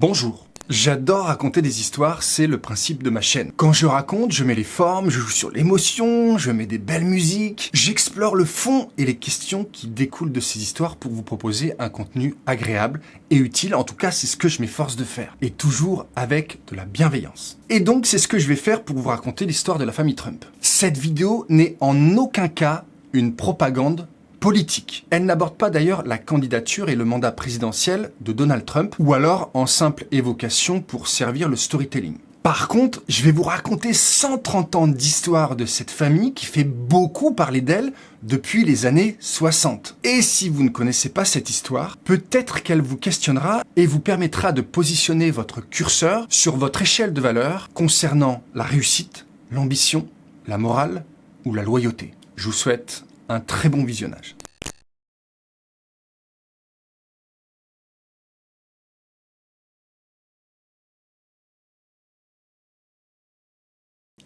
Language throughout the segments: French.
Bonjour. J'adore raconter des histoires, c'est le principe de ma chaîne. Quand je raconte, je mets les formes, je joue sur l'émotion, je mets des belles musiques, j'explore le fond et les questions qui découlent de ces histoires pour vous proposer un contenu agréable et utile. En tout cas, c'est ce que je m'efforce de faire. Et toujours avec de la bienveillance. Et donc, c'est ce que je vais faire pour vous raconter l'histoire de la famille Trump. Cette vidéo n'est en aucun cas une propagande politique. Elle n'aborde pas d'ailleurs la candidature et le mandat présidentiel de Donald Trump, ou alors en simple évocation pour servir le storytelling. Par contre, je vais vous raconter 130 ans d'histoire de cette famille qui fait beaucoup parler d'elle depuis les années 60. Et si vous ne connaissez pas cette histoire, peut-être qu'elle vous questionnera et vous permettra de positionner votre curseur sur votre échelle de valeurs concernant la réussite, l'ambition, la morale ou la loyauté. Je vous souhaite un très bon visionnage.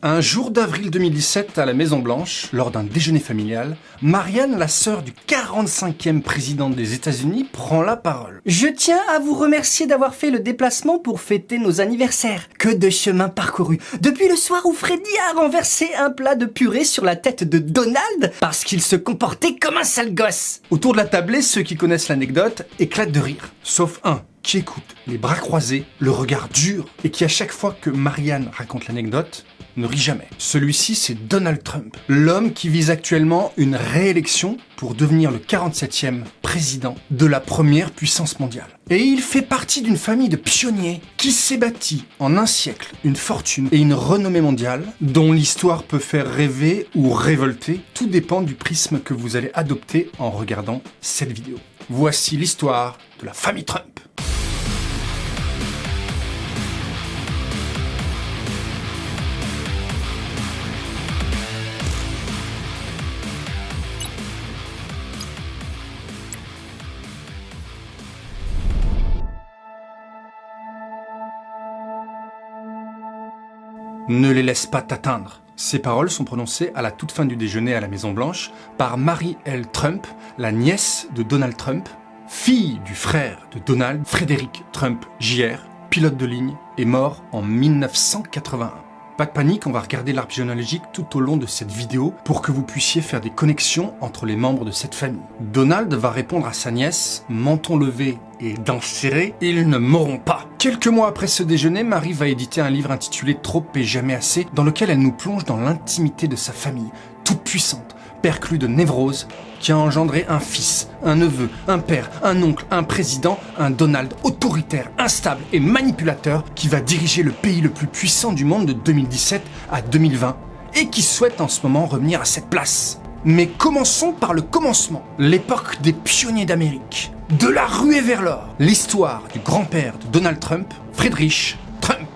Un jour d'avril 2017, à la Maison-Blanche, lors d'un déjeuner familial, Marianne, la sœur du 45e président des États-Unis, prend la parole. Je tiens à vous remercier d'avoir fait le déplacement pour fêter nos anniversaires. Que de chemin parcouru. Depuis le soir où Freddy a renversé un plat de purée sur la tête de Donald parce qu'il se comportait comme un sale gosse. Autour de la tablée, ceux qui connaissent l'anecdote éclatent de rire. Sauf un qui écoute, les bras croisés, le regard dur, et qui à chaque fois que Marianne raconte l'anecdote, ne rit jamais. Celui-ci, c'est Donald Trump, l'homme qui vise actuellement une réélection pour devenir le 47e président de la première puissance mondiale. Et il fait partie d'une famille de pionniers qui s'est bâti en un siècle une fortune et une renommée mondiale dont l'histoire peut faire rêver ou révolter. Tout dépend du prisme que vous allez adopter en regardant cette vidéo. Voici l'histoire de la famille Trump. Ne les laisse pas t'atteindre. Ces paroles sont prononcées à la toute fin du déjeuner à la Maison-Blanche par Mary L. Trump, la nièce de Donald Trump, fille du frère de Donald, Frédéric Trump Jr., pilote de ligne, est mort en 1981. Pas de panique, on va regarder l'arbre généalogique tout au long de cette vidéo pour que vous puissiez faire des connexions entre les membres de cette famille. Donald va répondre à sa nièce, menton levé et dents serrées, ils ne mourront pas. Quelques mois après ce déjeuner, Marie va éditer un livre intitulé Trop et jamais assez, dans lequel elle nous plonge dans l'intimité de sa famille, toute puissante, perclue de névrose, qui a engendré un fils, un neveu, un père, un oncle, un président, un Donald autoritaire, instable et manipulateur qui va diriger le pays le plus puissant du monde de 2017 à 2020 et qui souhaite en ce moment revenir à cette place. Mais commençons par le commencement, l'époque des pionniers d'Amérique. De la ruée vers l'or, l'histoire du grand-père de Donald Trump, Friedrich Trump.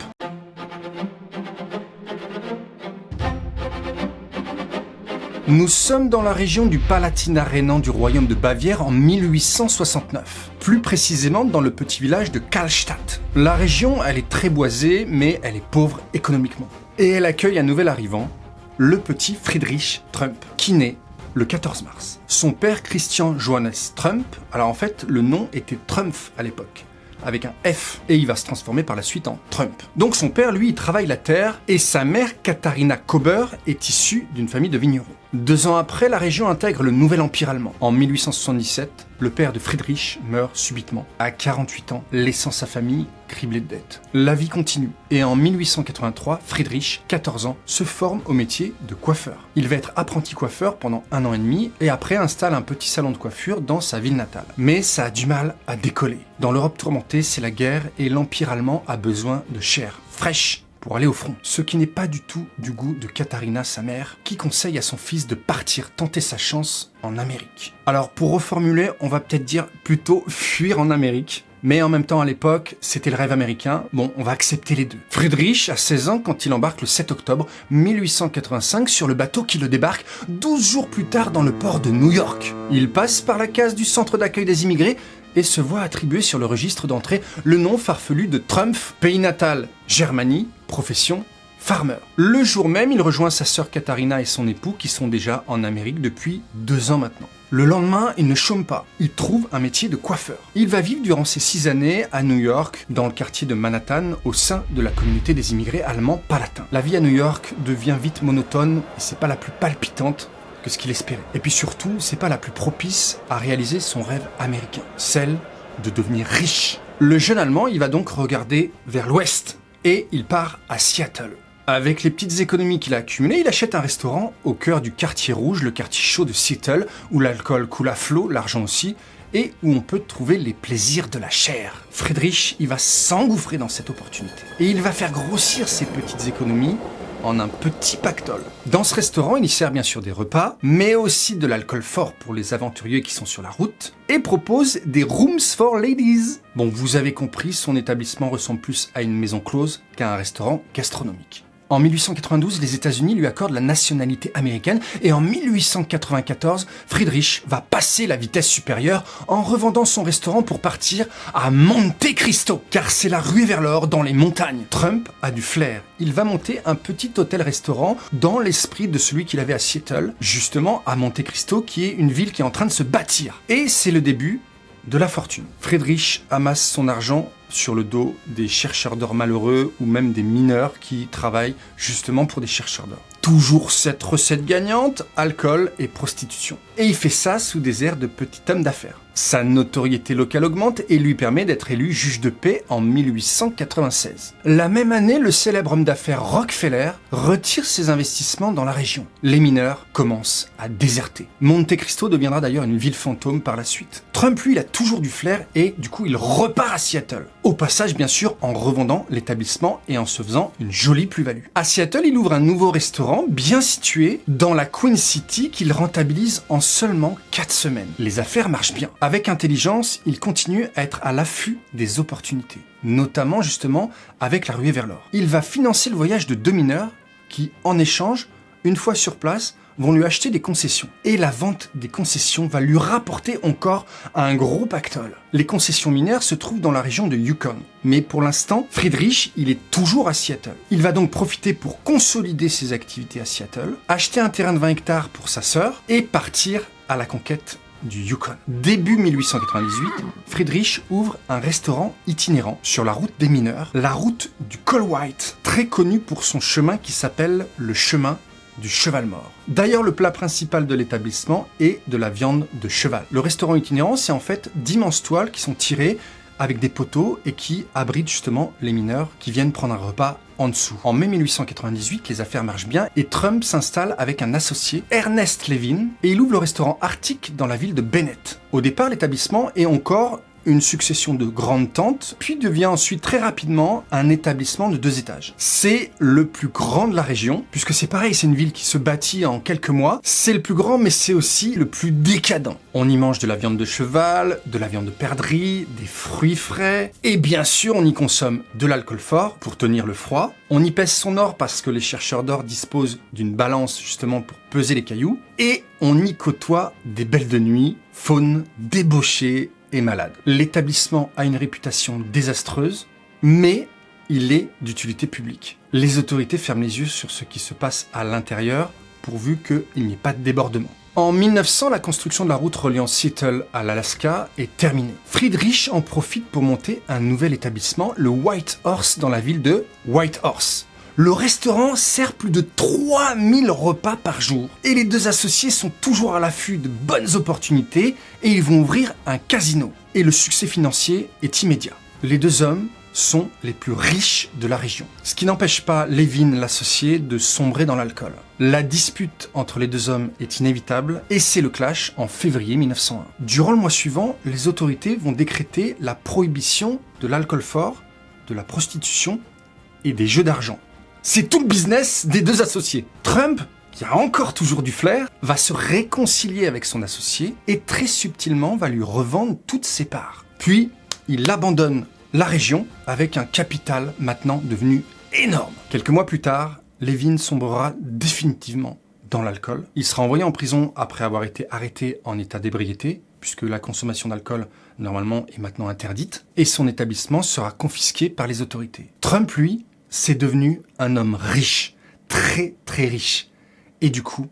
Nous sommes dans la région du Palatinat rhénan du royaume de Bavière en 1869. Plus précisément dans le petit village de Karlstadt. La région, elle est très boisée, mais elle est pauvre économiquement. Et elle accueille un nouvel arrivant, le petit Friedrich Trump, qui naît le 14 mars. Son père, Christian Johannes Trump, alors en fait, le nom était Trumpf à l'époque, avec un F, et il va se transformer par la suite en Trump. Donc son père, lui, il travaille la terre, et sa mère, Katharina Kober, est issue d'une famille de vignerons. 2 ans après, la région intègre le nouvel empire allemand. En 1877, le père de Friedrich meurt subitement, à 48 ans, laissant sa famille criblée de dettes. La vie continue, et en 1883, Friedrich, 14 ans, se forme au métier de coiffeur. Il va être apprenti coiffeur pendant 1 an et demi, et après installe un petit salon de coiffure dans sa ville natale. Mais ça a du mal à décoller. Dans l'Europe tourmentée, c'est la guerre, et l'empire allemand a besoin de chair fraîche pour aller au front. Ce qui n'est pas du tout du goût de Katharina, sa mère, qui conseille à son fils de partir tenter sa chance en Amérique. Alors pour reformuler, on va peut-être dire plutôt fuir en Amérique. Mais en même temps, à l'époque, c'était le rêve américain. Bon, on va accepter les deux. Friedrich a 16 ans quand il embarque le 7 octobre 1885 sur le bateau qui le débarque 12 jours plus tard dans le port de New York. Il passe par la case du centre d'accueil des immigrés et se voit attribuer sur le registre d'entrée le nom farfelu de Trumpf, pays natal Germanie, profession farmer. Le jour même, il rejoint sa sœur Katharina et son époux qui sont déjà en Amérique depuis 2 ans maintenant. Le lendemain, il ne chôme pas. Il trouve un métier de coiffeur. Il va vivre durant ces 6 années à New York, dans le quartier de Manhattan, au sein de la communauté des immigrés allemands palatins. La vie à New York devient vite monotone et c'est pas la plus palpitante que ce qu'il espérait. Et puis surtout, c'est pas la plus propice à réaliser son rêve américain, celle de devenir riche. Le jeune Allemand, il va donc regarder vers l'ouest et il part à Seattle. Avec les petites économies qu'il a accumulées, il achète un restaurant au cœur du quartier rouge, le quartier chaud de Seattle, où l'alcool coule à flot, l'argent aussi, et où on peut trouver les plaisirs de la chair. Friedrich, il va s'engouffrer dans cette opportunité. Et il va faire grossir ses petites économies en un petit pactole. Dans ce restaurant, il y sert bien sûr des repas, mais aussi de l'alcool fort pour les aventuriers qui sont sur la route, et propose des rooms for ladies. Bon, vous avez compris, son établissement ressemble plus à une maison close qu'à un restaurant gastronomique. En 1892, les États-Unis lui accordent la nationalité américaine et en 1894, Friedrich va passer la vitesse supérieure en revendant son restaurant pour partir à Monte Cristo, car c'est la ruée vers l'or dans les montagnes. Trump a du flair. Il va monter un petit hôtel-restaurant dans l'esprit de celui qu'il avait à Seattle, justement à Monte Cristo, qui est une ville qui est en train de se bâtir. Et c'est le début de la fortune. Friedrich amasse son argent sur le dos des chercheurs d'or malheureux ou même des mineurs qui travaillent justement pour des chercheurs d'or. Toujours cette recette gagnante, alcool et prostitution. Et il fait ça sous des airs de petit homme d'affaires. Sa notoriété locale augmente et lui permet d'être élu juge de paix en 1896. La même année, le célèbre homme d'affaires Rockefeller retire ses investissements dans la région. Les mineurs commencent à déserter. Monte Cristo deviendra d'ailleurs une ville fantôme par la suite. Trump, lui, il a toujours du flair et du coup, il repart à Seattle. Au passage, bien sûr, en revendant l'établissement et en se faisant une jolie plus-value. À Seattle, il ouvre un nouveau restaurant bien situé dans la Queen City qu'il rentabilise en seulement 4 semaines. Les affaires marchent bien. Avec intelligence, il continue à être à l'affût des opportunités, notamment justement avec la ruée vers l'or. Il va financer le voyage de 2 mineurs qui, en échange, une fois sur place, vont lui acheter des concessions. Et la vente des concessions va lui rapporter encore un gros pactole. Les concessions minières se trouvent dans la région de Yukon. Mais pour l'instant, Friedrich, il est toujours à Seattle. Il va donc profiter pour consolider ses activités à Seattle, acheter un terrain de 20 hectares pour sa sœur et partir à la conquête du Yukon. Début 1898, Friedrich ouvre un restaurant itinérant sur la route des mineurs, la route du Col White, très connue pour son chemin qui s'appelle le chemin du cheval mort. D'ailleurs, le plat principal de l'établissement est de la viande de cheval. Le restaurant itinérant, c'est en fait d'immenses toiles qui sont tirées avec des poteaux et qui abritent justement les mineurs qui viennent prendre un repas en dessous. En mai 1898, les affaires marchent bien et Trump s'installe avec un associé, Ernest Levin, et il ouvre le restaurant Arctic dans la ville de Bennett. Au départ, l'établissement est encore une succession de grandes tentes, puis devient ensuite très rapidement un établissement de 2 étages. C'est le plus grand de la région, puisque c'est pareil, c'est une ville qui se bâtit en quelques mois. C'est le plus grand, mais c'est aussi le plus décadent. On y mange de la viande de cheval, de la viande de perdrix, des fruits frais, et bien sûr, on y consomme de l'alcool fort pour tenir le froid. On y pèse son or parce que les chercheurs d'or disposent d'une balance justement pour peser les cailloux, et on y côtoie des belles de nuit, faune débauchée et malade. L'établissement a une réputation désastreuse, mais il est d'utilité publique. Les autorités ferment les yeux sur ce qui se passe à l'intérieur, pourvu qu'il n'y ait pas de débordement. En 1900, la construction de la route reliant Seattle à l'Alaska est terminée. Friedrich en profite pour monter un nouvel établissement, le White Horse, dans la ville de Whitehorse. Le restaurant sert plus de 3000 repas par jour. Et les 2 associés sont toujours à l'affût de bonnes opportunités et ils vont ouvrir un casino. Et le succès financier est immédiat. Les 2 hommes sont les plus riches de la région. Ce qui n'empêche pas Levin, l'associé, de sombrer dans l'alcool. La dispute entre les 2 hommes est inévitable et c'est le clash en février 1901. Durant le mois suivant, les autorités vont décréter la prohibition de l'alcool fort, de la prostitution et des jeux d'argent. C'est tout le business des 2 associés. Trump, qui a encore toujours du flair, va se réconcilier avec son associé et très subtilement va lui revendre toutes ses parts. Puis, il abandonne la région avec un capital maintenant devenu énorme. Quelques mois plus tard, Levin sombrera définitivement dans l'alcool. Il sera envoyé en prison après avoir été arrêté en état d'ébriété, puisque la consommation d'alcool, normalement, est maintenant interdite, et son établissement sera confisqué par les autorités. Trump, lui, c'est devenu un homme riche, très très riche. Et du coup,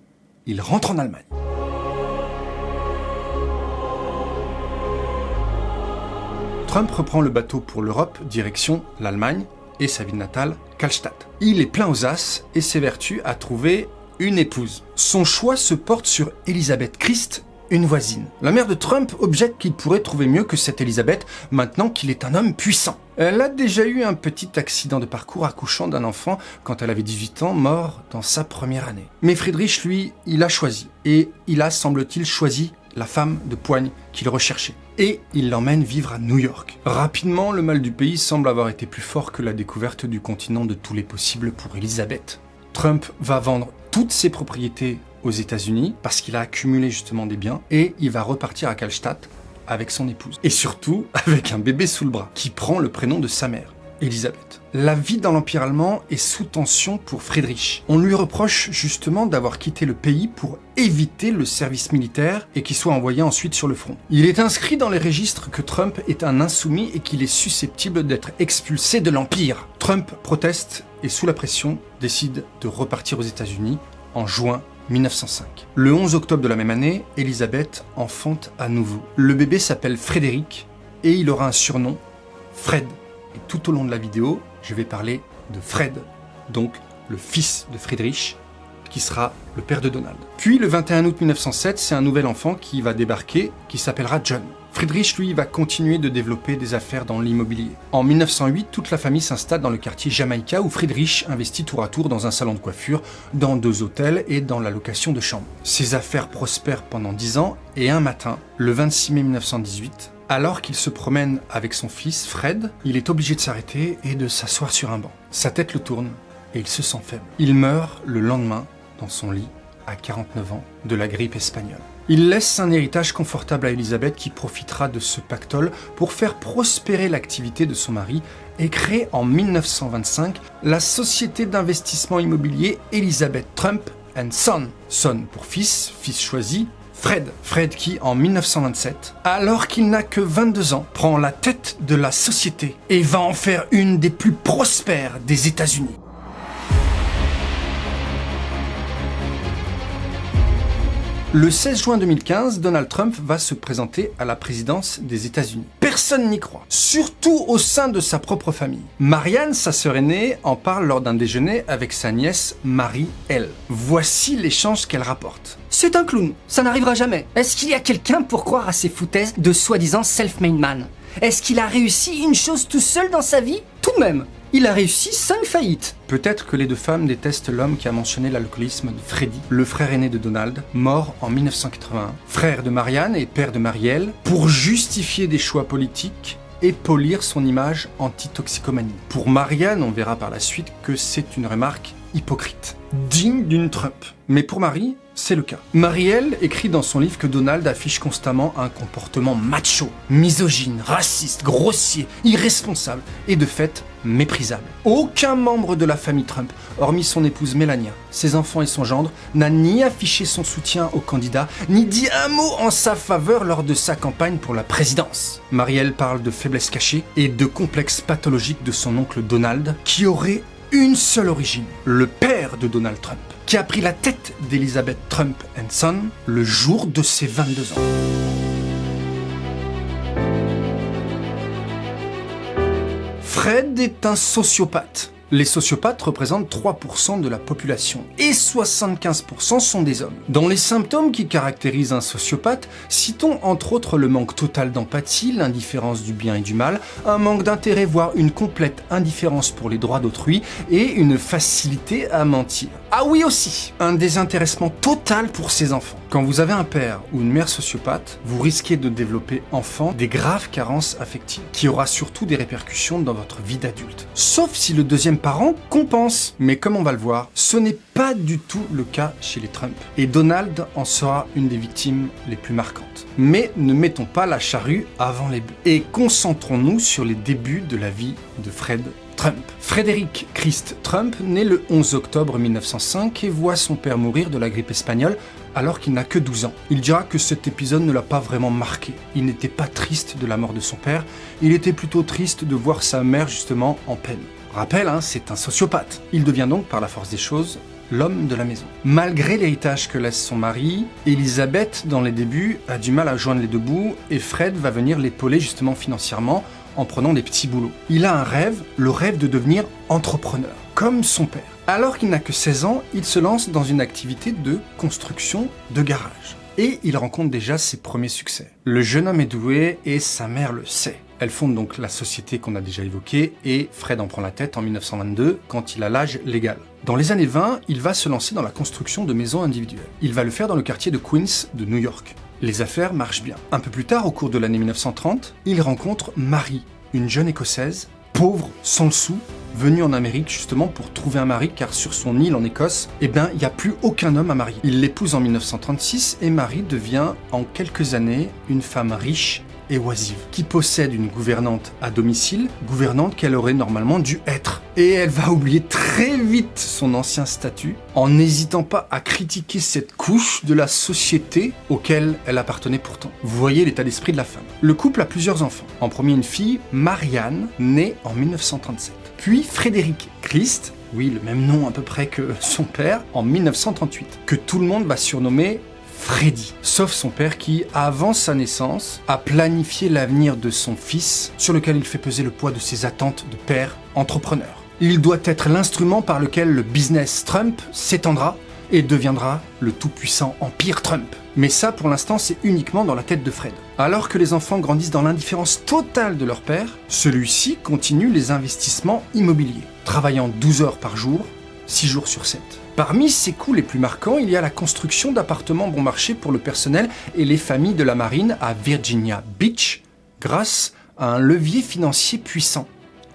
il rentre en Allemagne. Trump reprend le bateau pour l'Europe, direction l'Allemagne et sa ville natale, Kallstadt. Il est plein aux as et s'évertue à trouver une épouse. Son choix se porte sur Elisabeth Christ, une voisine. La mère de Trump objecte qu'il pourrait trouver mieux que cette Elisabeth maintenant qu'il est un homme puissant. Elle a déjà eu un petit accident de parcours accouchant d'un enfant quand elle avait 18 ans, mort dans sa première année. Mais Friedrich, lui, il a choisi. Et il a, semble-t-il, choisi la femme de poigne qu'il recherchait. Et il l'emmène vivre à New York. Rapidement, le mal du pays semble avoir été plus fort que la découverte du continent de tous les possibles pour Elisabeth. Trump va vendre toutes ses propriétés aux États-Unis parce qu'il a accumulé justement des biens et il va repartir à Kallstadt avec son épouse. Et surtout avec un bébé sous le bras qui prend le prénom de sa mère, Elisabeth. La vie dans l'Empire allemand est sous tension pour Friedrich. On lui reproche justement d'avoir quitté le pays pour éviter le service militaire et qu'il soit envoyé ensuite sur le front. Il est inscrit dans les registres que Trump est un insoumis et qu'il est susceptible d'être expulsé de l'Empire. Trump proteste et sous la pression décide de repartir aux États-Unis en juin 1905. Le 11 octobre de la même année, Elisabeth enfante à nouveau. Le bébé s'appelle Frédéric et il aura un surnom, Fred. Et tout au long de la vidéo, je vais parler de Fred, donc le fils de Friedrich, qui sera le père de Donald. Puis le 21 août 1907, c'est un nouvel enfant qui va débarquer, qui s'appellera John. Friedrich, lui, va continuer de développer des affaires dans l'immobilier. En 1908, toute la famille s'installe dans le quartier Jamaïca où Friedrich investit tour à tour dans un salon de coiffure, dans 2 hôtels et dans la location de chambres. Ses affaires prospèrent pendant 10 ans et un matin, le 26 mai 1918, alors qu'il se promène avec son fils, Fred, il est obligé de s'arrêter et de s'asseoir sur un banc. Sa tête le tourne et il se sent faible. Il meurt le lendemain dans son lit, à 49 ans, de la grippe espagnole. Il laisse un héritage confortable à Elisabeth qui profitera de ce pactole pour faire prospérer l'activité de son mari et créer en 1925 la société d'investissement immobilier Elizabeth Trump & Son. Son pour fils, fils choisi, Fred qui, en 1927, alors qu'il n'a que 22 ans, prend la tête de la société et va en faire une des plus prospères des États-Unis. Le 16 juin 2015, Donald Trump va se présenter à la présidence des États-Unis. Personne n'y croit, surtout au sein de sa propre famille. Marianne, sa sœur aînée, en parle lors d'un déjeuner avec sa nièce Marie-Elle. Voici l'échange qu'elle rapporte. C'est un clown, ça n'arrivera jamais. Est-ce qu'il y a quelqu'un pour croire à ces foutaises de soi-disant self-made man? Est-ce qu'il a réussi une chose tout seul dans sa vie? Tout de même, il a réussi 5 faillites. Peut-être que les 2 femmes détestent l'homme qui a mentionné l'alcoolisme de Freddy, le frère aîné de Donald, mort en 1981, frère de Marianne et père de Marie-Elle, pour justifier des choix politiques et polir son image anti-toxicomanie. Pour Marianne, on verra par la suite que c'est une remarque hypocrite, digne d'une Trump. Mais pour Marie, c'est le cas. Marie-Elle écrit dans son livre que Donald affiche constamment un comportement macho, misogyne, raciste, grossier, irresponsable et de fait méprisable. Aucun membre de la famille Trump, hormis son épouse Melania, ses enfants et son gendre, n'a ni affiché son soutien au candidat, ni dit un mot en sa faveur lors de sa campagne pour la présidence. Marie-Elle parle de faiblesse cachée et de complexes pathologiques de son oncle Donald, qui aurait une seule origine, le père de Donald Trump, qui a pris la tête d'Elizabeth Trump & Son le jour de ses 22 ans. Fred est un sociopathe. Les sociopathes représentent 3% de la population et 75% sont des hommes. Dans les symptômes qui caractérisent un sociopathe, citons entre autres le manque total d'empathie, l'indifférence du bien et du mal, un manque d'intérêt voire une complète indifférence pour les droits d'autrui et une facilité à mentir. Ah oui aussi, un désintéressement total pour ses enfants. Quand vous avez un père ou une mère sociopathe, vous risquez de développer enfant des graves carences affectives, qui aura surtout des répercussions dans votre vie d'adulte. Sauf si le deuxième parent compense. Mais comme on va le voir, ce n'est pas du tout le cas chez les Trump. Et Donald en sera une des victimes les plus marquantes. Mais ne mettons pas la charrue avant les bœufs. Et concentrons-nous sur les débuts de la vie de Fred Trump. Frédéric Christ Trump naît le 11 octobre 1905 et voit son père mourir de la grippe espagnole alors qu'il n'a que 12 ans. Il dira que cet épisode ne l'a pas vraiment marqué. Il n'était pas triste de la mort de son père, il était plutôt triste de voir sa mère justement en peine. Rappel, c'est un sociopathe. Il devient donc, par la force des choses, l'homme de la maison. Malgré l'héritage que laisse son mari, Elisabeth, dans les débuts, a du mal à joindre les deux bouts et Fred va venir l'épauler justement financièrement en prenant des petits boulots. Il a un rêve, le rêve de devenir entrepreneur, comme son père. Alors qu'il n'a que 16 ans, il se lance dans une activité de construction de garage. Et il rencontre déjà ses premiers succès. Le jeune homme est doué et sa mère le sait. Elle fonde donc la société qu'on a déjà évoquée et Fred en prend la tête en 1922 quand il a l'âge légal. Dans les années 20, il va se lancer dans la construction de maisons individuelles. Il va le faire dans le quartier de Queens de New York. Les affaires marchent bien. Un peu plus tard, au cours de l'année 1930, il rencontre Marie, une jeune écossaise, pauvre, sans le sou, venue en Amérique justement pour trouver un mari car sur son île en Écosse, il n'y a plus aucun homme à marier. Il l'épouse en 1936 et Marie devient en quelques années une femme riche et oisive, qui possède une gouvernante à domicile, gouvernante qu'elle aurait normalement dû être. Et elle va oublier très vite son ancien statut, en n'hésitant pas à critiquer cette couche de la société auquel elle appartenait pourtant. Vous voyez l'état d'esprit de la femme. Le couple a plusieurs enfants. En premier, une fille, Marianne, née en 1937. Puis Frédéric Christ, oui, le même nom à peu près que son père, en 1938, que tout le monde va surnommer Freddy, sauf son père qui, avant sa naissance, a planifié l'avenir de son fils, sur lequel il fait peser le poids de ses attentes de père entrepreneur. Il doit être l'instrument par lequel le business Trump s'étendra et deviendra le tout-puissant empire Trump. Mais ça, pour l'instant, c'est uniquement dans la tête de Fred. Alors que les enfants grandissent dans l'indifférence totale de leur père, celui-ci continue les investissements immobiliers, travaillant 12 heures par jour, 6 jours sur 7. Parmi ses coups les plus marquants, il y a la construction d'appartements bon marché pour le personnel et les familles de la marine à Virginia Beach, grâce à un levier financier puissant,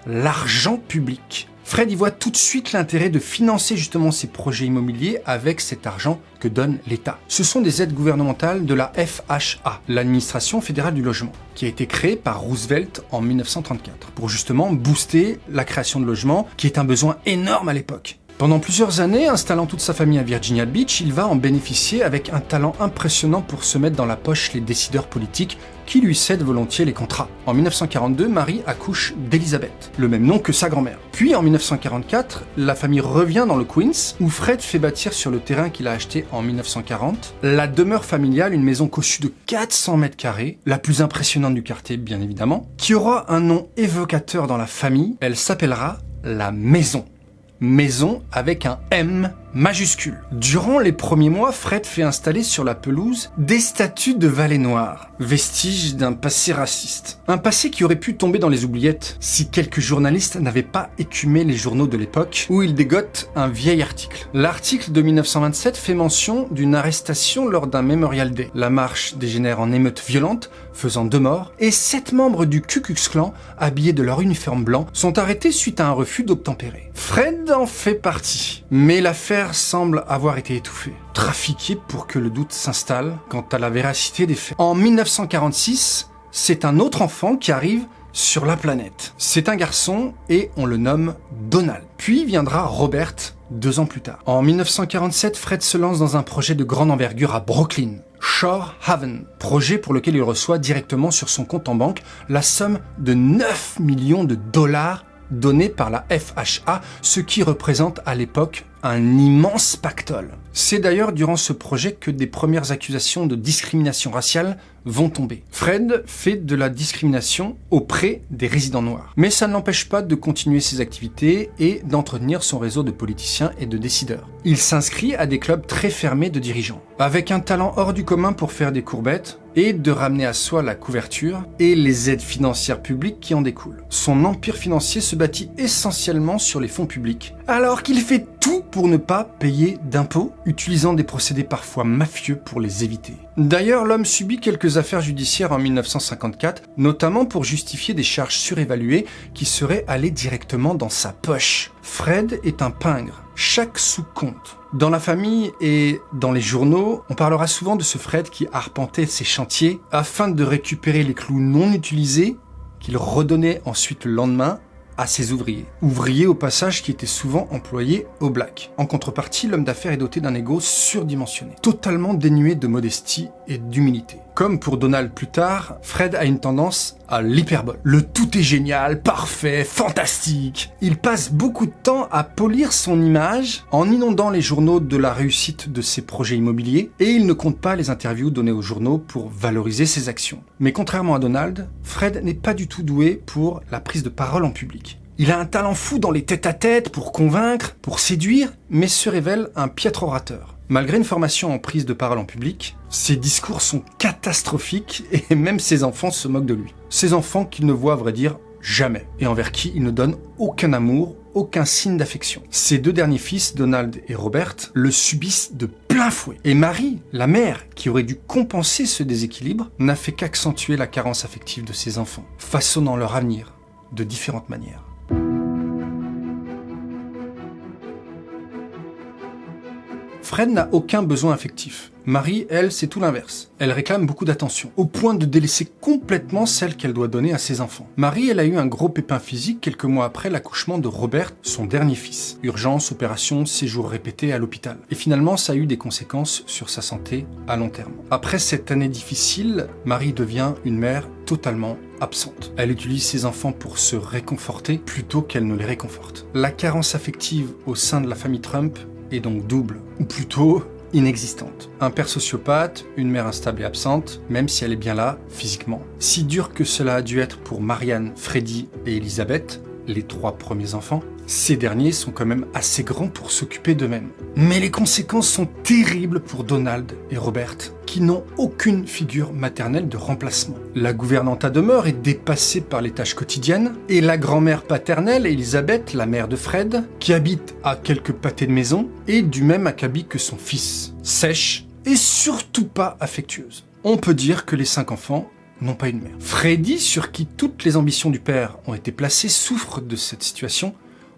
l'argent public. Fred y voit tout de suite l'intérêt de financer justement ses projets immobiliers avec cet argent que donne l'État. Ce sont des aides gouvernementales de la FHA, l'administration fédérale du logement, qui a été créée par Roosevelt en 1934, pour justement booster la création de logements, qui est un besoin énorme à l'époque. Pendant plusieurs années, installant toute sa famille à Virginia Beach, il va en bénéficier avec un talent impressionnant pour se mettre dans la poche les décideurs politiques qui lui cèdent volontiers les contrats. En 1942, Marie accouche d'Elisabeth, le même nom que sa grand-mère. Puis en 1944, la famille revient dans le Queens, où Fred fait bâtir sur le terrain qu'il a acheté en 1940 la demeure familiale, une maison cossue de 400 mètres carrés, la plus impressionnante du quartier bien évidemment, qui aura un nom évocateur dans la famille. Elle s'appellera la Maison. Maison avec un M majuscule. Durant les premiers mois, Fred fait installer sur la pelouse des statues de valets noirs, vestiges d'un passé raciste. Un passé qui aurait pu tomber dans les oubliettes si quelques journalistes n'avaient pas écumé les journaux de l'époque où ils dégotent un vieil article. L'article de 1927 fait mention d'une arrestation lors d'un Memorial Day. La marche dégénère en émeute violente, faisant 2 morts, et 7 membres du Ku Klux Klan, habillés de leur uniforme blanc, sont arrêtés suite à un refus d'obtempérer. Fred en fait partie, mais l'affaire semble avoir été étouffée, trafiquée pour que le doute s'installe quant à la véracité des faits. En 1946, c'est un autre enfant qui arrive sur la planète. C'est un garçon et on le nomme Donald. Puis viendra Robert 2 ans plus tard. En 1947, Fred se lance dans un projet de grande envergure à Brooklyn, Shore Haven, projet pour lequel il reçoit directement sur son compte en banque la somme de 9 millions de dollars donnée par la FHA, ce qui représente à l'époque un immense pactole. C'est d'ailleurs durant ce projet que des premières accusations de discrimination raciale vont tomber. Fred fait de la discrimination auprès des résidents noirs. Mais ça ne l'empêche pas de continuer ses activités et d'entretenir son réseau de politiciens et de décideurs. Il s'inscrit à des clubs très fermés de dirigeants, avec un talent hors du commun pour faire des courbettes et de ramener à soi la couverture et les aides financières publiques qui en découlent. Son empire financier se bâtit essentiellement sur les fonds publics, alors qu'il fait tout pour ne pas payer d'impôts, utilisant des procédés parfois mafieux pour les éviter. D'ailleurs, l'homme subit quelques affaires judiciaires en 1954, notamment pour justifier des charges surévaluées qui seraient allées directement dans sa poche. Fred est un pingre, chaque sou compte. Dans la famille et dans les journaux, on parlera souvent de ce Fred qui arpentait ses chantiers afin de récupérer les clous non utilisés qu'il redonnait ensuite le lendemain à ses ouvriers. Ouvriers au passage qui étaient souvent employés au black. En contrepartie, l'homme d'affaires est doté d'un ego surdimensionné, totalement dénué de modestie et d'humilité. Comme pour Donald plus tard, Fred a une tendance à l'hyperbole. Le tout est génial, parfait, fantastique. Il passe beaucoup de temps à polir son image en inondant les journaux de la réussite de ses projets immobiliers et il ne compte pas les interviews données aux journaux pour valoriser ses actions. Mais contrairement à Donald, Fred n'est pas du tout doué pour la prise de parole en public. Il a un talent fou dans les tête-à-tête pour convaincre, pour séduire, mais se révèle un piètre orateur. Malgré une formation en prise de parole en public, ses discours sont catastrophiques et même ses enfants se moquent de lui. Ses enfants qu'il ne voit à vrai dire jamais et envers qui il ne donne aucun amour, aucun signe d'affection. Ses 2 derniers fils, Donald et Robert, le subissent de plein fouet. Et Marie, la mère, qui aurait dû compenser ce déséquilibre, n'a fait qu'accentuer la carence affective de ses enfants, façonnant leur avenir de différentes manières. Fred n'a aucun besoin affectif. Marie, elle, c'est tout l'inverse. Elle réclame beaucoup d'attention, au point de délaisser complètement celle qu'elle doit donner à ses enfants. Marie, elle a eu un gros pépin physique quelques mois après l'accouchement de Robert, son dernier fils. Urgence, opération, séjours répétés à l'hôpital. Et finalement, ça a eu des conséquences sur sa santé à long terme. Après cette année difficile, Marie devient une mère totalement absente. Elle utilise ses enfants pour se réconforter plutôt qu'elle ne les réconforte. La carence affective au sein de la famille Trump est donc double, ou plutôt inexistante. Un père sociopathe, une mère instable et absente, même si elle est bien là, physiquement. Si dur que cela a dû être pour Marianne, Freddie et Elizabeth, les 3 premiers enfants, ces derniers sont quand même assez grands pour s'occuper d'eux-mêmes. Mais les conséquences sont terribles pour Donald et Robert, qui n'ont aucune figure maternelle de remplacement. La gouvernante à demeure est dépassée par les tâches quotidiennes, et la grand-mère paternelle, Elizabeth, la mère de Fred, qui habite à quelques pâtés de maison, est du même acabit que son fils, sèche et surtout pas affectueuse. On peut dire que les 5 enfants n'ont pas une mère. Freddie, sur qui toutes les ambitions du père ont été placées, souffre de cette situation,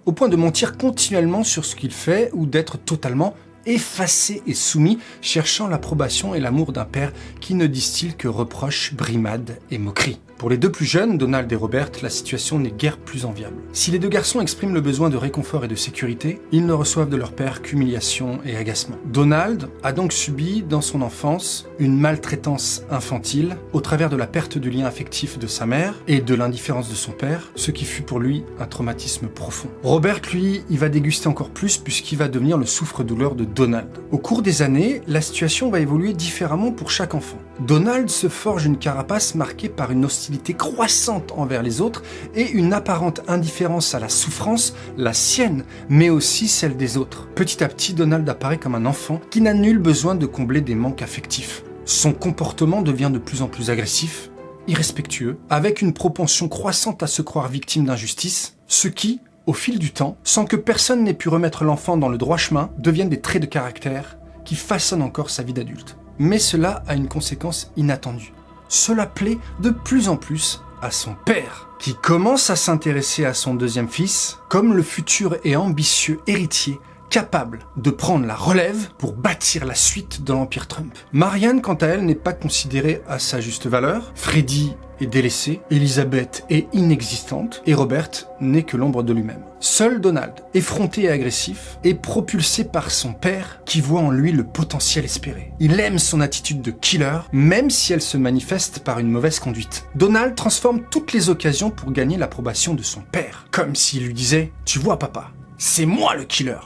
au point de mentir continuellement sur ce qu'il fait ou d'être totalement effacé et soumis, cherchant l'approbation et l'amour d'un père qui ne distille que reproches, brimades et moqueries. Pour les 2 plus jeunes, Donald et Robert, la situation n'est guère plus enviable. Si les 2 garçons expriment le besoin de réconfort et de sécurité, ils ne reçoivent de leur père qu'humiliation et agacement. Donald a donc subi, dans son enfance, une maltraitance infantile au travers de la perte du lien affectif de sa mère et de l'indifférence de son père, ce qui fut pour lui un traumatisme profond. Robert, lui, il va déguster encore plus puisqu'il va devenir le souffre-douleur de Donald. Au cours des années, la situation va évoluer différemment pour chaque enfant. Donald se forge une carapace marquée par une hostilité croissante envers les autres et une apparente indifférence à la souffrance, la sienne, mais aussi celle des autres. Petit à petit, Donald apparaît comme un enfant qui n'a nul besoin de combler des manques affectifs. Son comportement devient de plus en plus agressif, irrespectueux, avec une propension croissante à se croire victime d'injustice, ce qui, au fil du temps, sans que personne n'ait pu remettre l'enfant dans le droit chemin, deviennent des traits de caractère qui façonnent encore sa vie d'adulte. Mais cela a une conséquence inattendue. Cela plaît de plus en plus à son père, qui commence à s'intéresser à son 2e fils comme le futur et ambitieux héritier capable de prendre la relève pour bâtir la suite de l'Empire Trump. Marianne, quant à elle, n'est pas considérée à sa juste valeur. Freddie est délaissé, Elizabeth est inexistante et Robert n'est que l'ombre de lui-même. Seul Donald, effronté et agressif, est propulsé par son père qui voit en lui le potentiel espéré. Il aime son attitude de killer, même si elle se manifeste par une mauvaise conduite. Donald transforme toutes les occasions pour gagner l'approbation de son père, comme s'il lui disait « Tu vois papa, c'est moi le killer !»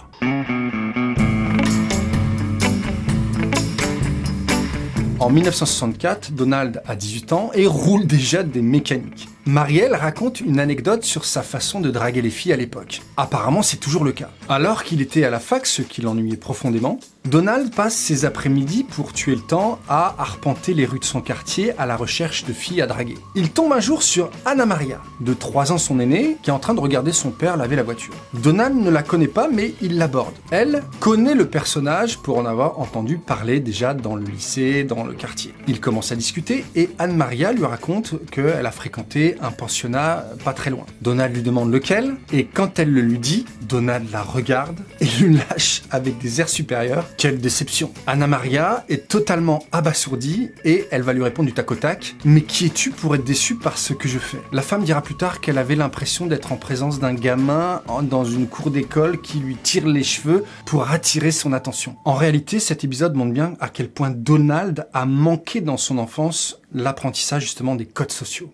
En 1964, Donald a 18 ans et roule déjà des mécaniques. Marielle raconte une anecdote sur sa façon de draguer les filles à l'époque. Apparemment, c'est toujours le cas. Alors qu'il était à la fac, ce qui l'ennuyait profondément, Donald passe ses après-midi pour tuer le temps à arpenter les rues de son quartier à la recherche de filles à draguer. Il tombe un jour sur Anna Maria, de 3 ans son aînée, qui est en train de regarder son père laver la voiture. Donald ne la connaît pas, mais il l'aborde. Elle connaît le personnage pour en avoir entendu parler déjà dans le lycée, dans le quartier. Ils commencent à discuter et Anne Maria lui raconte qu'elle a fréquenté trouver un pensionnat pas très loin. Donald lui demande lequel, et quand elle le lui dit, Donald la regarde et lui lâche avec des airs supérieurs. Quelle déception! Anna Maria est totalement abasourdie et elle va lui répondre du tac au tac. Mais qui es-tu pour être déçu par ce que je fais? La femme dira plus tard qu'elle avait l'impression d'être en présence d'un gamin dans une cour d'école qui lui tire les cheveux pour attirer son attention. En réalité, cet épisode montre bien à quel point Donald a manqué dans son enfance l'apprentissage justement des codes sociaux.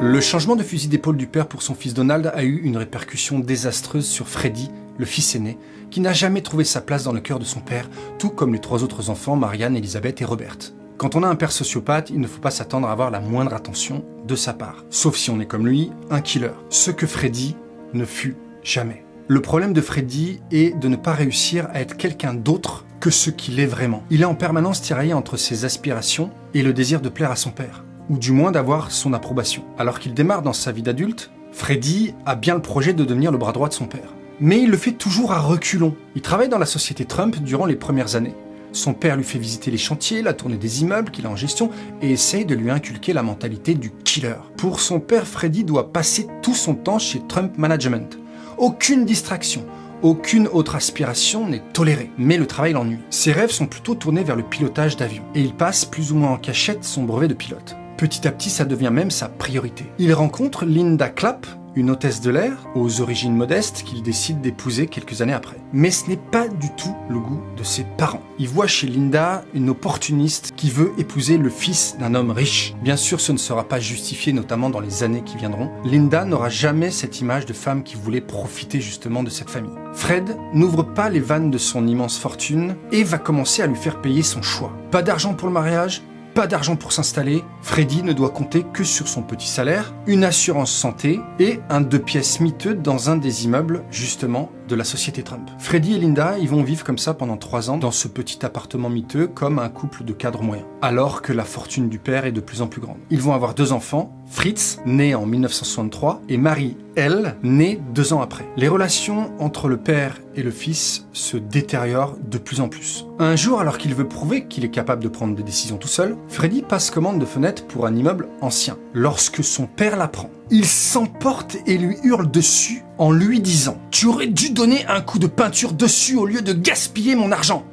Le changement de fusil d'épaule du père pour son fils Donald a eu une répercussion désastreuse sur Freddie, le fils aîné, qui n'a jamais trouvé sa place dans le cœur de son père, tout comme les 3 autres enfants, Marianne, Elizabeth et Robert. Quand on a un père sociopathe, il ne faut pas s'attendre à avoir la moindre attention de sa part. Sauf si on est comme lui, un killer. Ce que Freddie ne fut jamais. Le problème de Freddie est de ne pas réussir à être quelqu'un d'autre que ce qu'il est vraiment. Il est en permanence tiraillé entre ses aspirations et le désir de plaire à son père, ou du moins d'avoir son approbation. Alors qu'il démarre dans sa vie d'adulte, Freddie a bien le projet de devenir le bras droit de son père. Mais il le fait toujours à reculons. Il travaille dans la société Trump durant les premières années. Son père lui fait visiter les chantiers, la tournée des immeubles qu'il a en gestion et essaye de lui inculquer la mentalité du killer. Pour son père, Freddie doit passer tout son temps chez Trump Management. Aucune distraction, aucune autre aspiration n'est tolérée, mais le travail l'ennuie. Ses rêves sont plutôt tournés vers le pilotage d'avions, et il passe plus ou moins en cachette son brevet de pilote. Petit à petit, ça devient même sa priorité. Il rencontre Linda Clapp, une hôtesse de l'air, aux origines modestes, qu'il décide d'épouser quelques années après. Mais ce n'est pas du tout le goût de ses parents. Il voit chez Linda une opportuniste qui veut épouser le fils d'un homme riche. Bien sûr, ce ne sera pas justifié, notamment dans les années qui viendront. Linda n'aura jamais cette image de femme qui voulait profiter justement de cette famille. Fred n'ouvre pas les vannes de son immense fortune et va commencer à lui faire payer son choix. Pas d'argent pour le mariage, pas d'argent pour s'installer, Freddie ne doit compter que sur son petit salaire, une assurance santé et un 2 pièces miteux dans un des immeubles, justement, de la société Trump. Freddie et Linda, ils vont vivre comme ça pendant 3 ans dans ce petit appartement miteux comme un couple de cadres moyens, alors que la fortune du père est de plus en plus grande. Ils vont avoir 2 enfants, Fritz, né en 1963, et Marie, elle, née 2 ans après. Les relations entre le père et le fils se détériorent de plus en plus. Un jour, alors qu'il veut prouver qu'il est capable de prendre des décisions tout seul, Freddie passe commande de fenêtre pour un immeuble ancien. Lorsque son père l'apprend, il s'emporte et lui hurle dessus en lui disant « Tu aurais dû donner un coup de peinture dessus au lieu de gaspiller mon argent.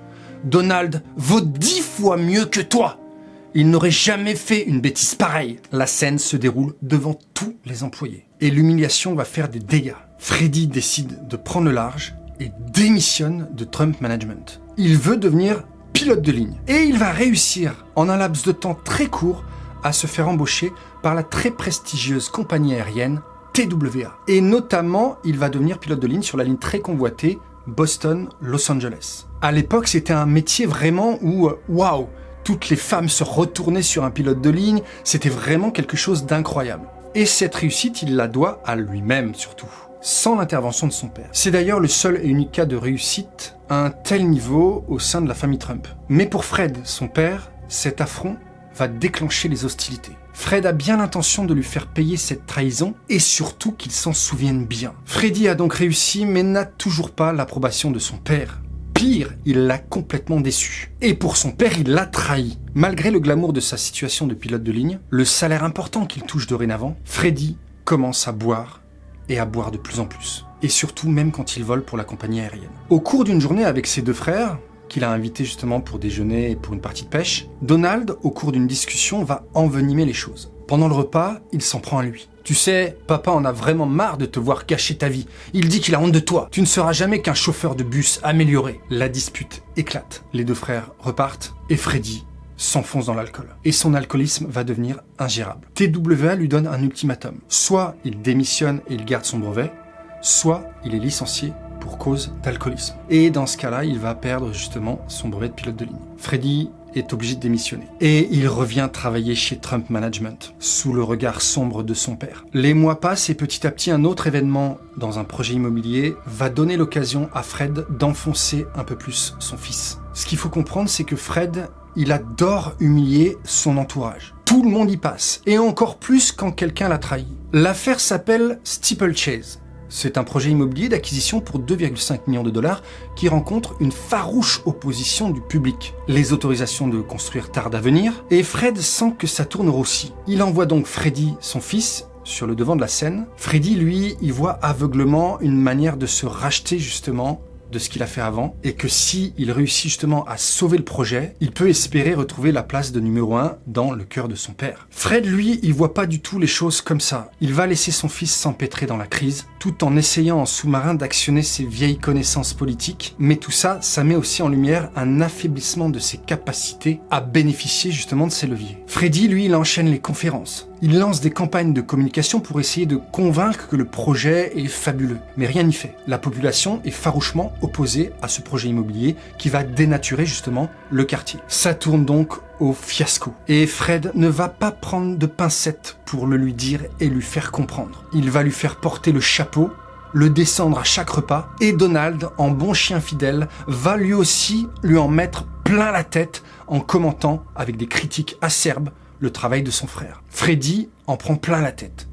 Donald vaut 10 fois mieux que toi. Il n'aurait jamais fait une bêtise pareille. » La scène se déroule devant tous les employés. Et l'humiliation va faire des dégâts. Freddie décide de prendre le large et démissionne de Trump Management. Il veut devenir pilote de ligne. Et il va réussir, en un laps de temps très court, à se faire embaucher par la très prestigieuse compagnie aérienne TWA. Et notamment, il va devenir pilote de ligne sur la ligne très convoitée Boston-Los Angeles. À l'époque, c'était un métier vraiment où, waouh, toutes les femmes se retournaient sur un pilote de ligne, c'était vraiment quelque chose d'incroyable. Et cette réussite, il la doit à lui-même surtout, sans l'intervention de son père. C'est d'ailleurs le seul et unique cas de réussite à un tel niveau au sein de la famille Trump. Mais pour Fred, son père, cet affront va déclencher les hostilités. Fred a bien l'intention de lui faire payer cette trahison et surtout qu'il s'en souvienne bien. Freddie a donc réussi mais n'a toujours pas l'approbation de son père. Pire, il l'a complètement déçu. Et pour son père, il l'a trahi. Malgré le glamour de sa situation de pilote de ligne, le salaire important qu'il touche dorénavant, Freddie commence à boire et à boire de plus en plus. Et surtout même quand il vole pour la compagnie aérienne. Au cours d'une journée avec ses 2 frères, qu'il a invité justement pour déjeuner et pour une partie de pêche, Donald, au cours d'une discussion, va envenimer les choses. Pendant le repas, il s'en prend à lui. « Tu sais, papa en a vraiment marre de te voir gâcher ta vie. Il dit qu'il a honte de toi. Tu ne seras jamais qu'un chauffeur de bus amélioré. » La dispute éclate. Les 2 frères repartent et Freddie s'enfonce dans l'alcool. Et son alcoolisme va devenir ingérable. TWA lui donne un ultimatum. Soit il démissionne et il garde son brevet, soit il est licencié pour cause d'alcoolisme. Et dans ce cas-là, il va perdre justement son brevet de pilote de ligne. Freddie est obligé de démissionner. Et il revient travailler chez Trump Management, sous le regard sombre de son père. Les mois passent et petit à petit, un autre événement dans un projet immobilier va donner l'occasion à Fred d'enfoncer un peu plus son fils. Ce qu'il faut comprendre, c'est que Fred, il adore humilier son entourage. Tout le monde y passe, et encore plus quand quelqu'un l'a trahi. L'affaire s'appelle Steeplechase. C'est un projet immobilier d'acquisition pour 2,5 millions de dollars qui rencontre une farouche opposition du public. Les autorisations de construire tardent à venir et Fred sent que ça tourne au roussi. Il envoie donc Freddy, son fils, sur le devant de la scène. Freddy, lui, y voit aveuglement une manière de se racheter justement de ce qu'il a fait avant, et que si il réussit justement à sauver le projet, il peut espérer retrouver la place de numéro 1 dans le cœur de son père. Fred, lui, il voit pas du tout les choses comme ça. Il va laisser son fils s'empêtrer dans la crise, tout en essayant en sous-marin d'actionner ses vieilles connaissances politiques, mais tout ça, ça met aussi en lumière un affaiblissement de ses capacités à bénéficier justement de ces leviers. Freddy, lui, il enchaîne les conférences. Il lance des campagnes de communication pour essayer de convaincre que le projet est fabuleux. Mais rien n'y fait. La population est farouchement opposée à ce projet immobilier qui va dénaturer justement le quartier. Ça tourne donc au fiasco. Et Fred ne va pas prendre de pincettes pour le lui dire et lui faire comprendre. Il va lui faire porter le chapeau, le descendre à chaque repas, et Donald, en bon chien fidèle, va lui aussi lui en mettre plein la tête en commentant avec des critiques acerbes le travail de son frère. Freddy en prend plein la tête.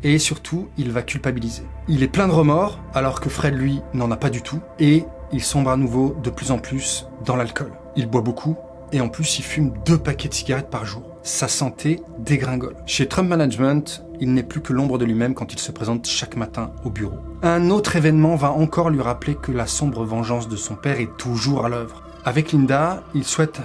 Et surtout, il va culpabiliser. Il est plein de remords, alors que Fred, lui, n'en a pas du tout. Et il sombre à nouveau de plus en plus dans l'alcool. Il boit beaucoup, et en plus, il fume 2 paquets de cigarettes par jour. Sa santé dégringole. Chez Trump Management, il n'est plus que l'ombre de lui-même quand il se présente chaque matin au bureau. Un autre événement va encore lui rappeler que la sombre vengeance de son père est toujours à l'œuvre. Avec Linda, il souhaite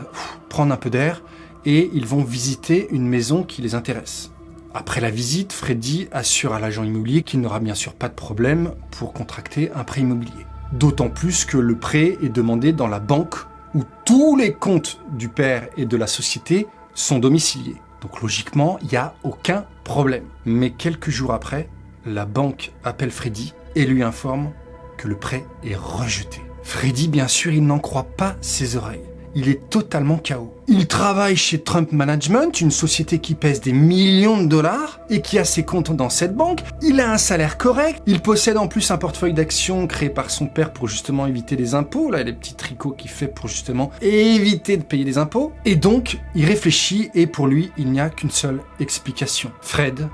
prendre un peu d'air, et ils vont visiter une maison qui les intéresse. Après la visite, Freddy assure à l'agent immobilier qu'il n'aura bien sûr pas de problème pour contracter un prêt immobilier. D'autant plus que le prêt est demandé dans la banque où tous les comptes du père et de la société sont domiciliés. Donc logiquement, il n'y a aucun problème. Mais quelques jours après, la banque appelle Freddy et lui informe que le prêt est rejeté. Freddy, bien sûr, il n'en croit pas ses oreilles. Il est totalement KO. Il travaille chez Trump Management, une société qui pèse des millions de dollars et qui a ses comptes dans cette banque. Il a un salaire correct. Il possède en plus un portefeuille d'actions créé par son père pour justement éviter les impôts. Là, les petits tricots qu'il fait pour justement éviter de payer les impôts. Et donc, il réfléchit et pour lui, il n'y a qu'une seule explication. Fred